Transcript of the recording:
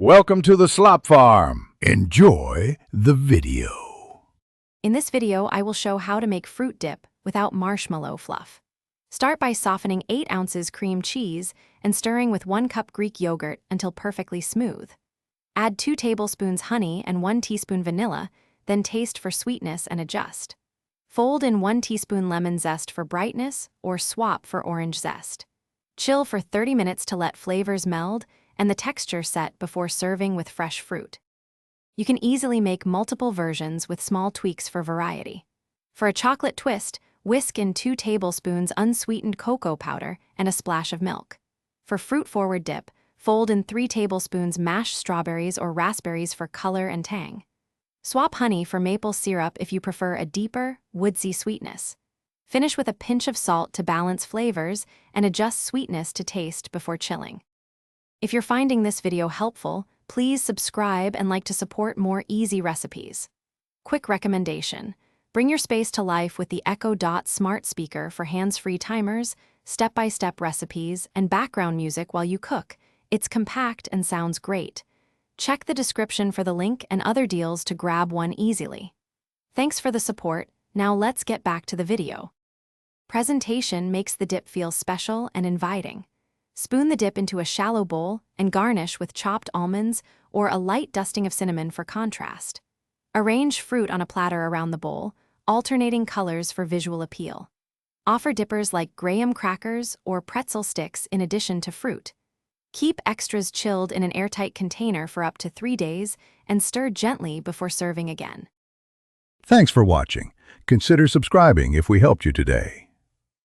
Welcome to the Slop Farm. Enjoy the video. In this video, I will show how to make fruit dip without marshmallow fluff. Start by softening 8 ounces cream cheese and stirring with 1 cup Greek yogurt until perfectly smooth. Add 2 tablespoons honey and 1 teaspoon vanilla, then taste for sweetness and adjust. Fold in 1 teaspoon lemon zest for brightness or swap for orange zest. Chill for 30 minutes to let flavors meld and the texture set before serving with fresh fruit. You can easily make multiple versions with small tweaks for variety. For a chocolate twist, whisk in 2 tablespoons unsweetened cocoa powder and a splash of milk. For fruit-forward dip, fold in 3 tablespoons mashed strawberries or raspberries for color and tang. Swap honey for maple syrup if you prefer a deeper, woodsy sweetness. Finish with a pinch of salt to balance flavors and adjust sweetness to taste before chilling. If you're finding this video helpful, please subscribe and like to support more easy recipes. Quick recommendation: bring your space to life with the Echo Dot smart speaker for hands-free timers, step-by-step recipes, and background music while you cook. It's compact and sounds great. Check the description for the link and other deals to grab one easily. Thanks for the support. Now let's get back to the video. Presentation makes the dip feel special and inviting. Spoon the dip into a shallow bowl and garnish with chopped almonds or a light dusting of cinnamon for contrast. Arrange fruit on a platter around the bowl, alternating colors for visual appeal. Offer dippers like graham crackers or pretzel sticks in addition to fruit. Keep extras chilled in an airtight container for up to 3 days and stir gently before serving again. Thanks for watching. Consider subscribing if we helped you today.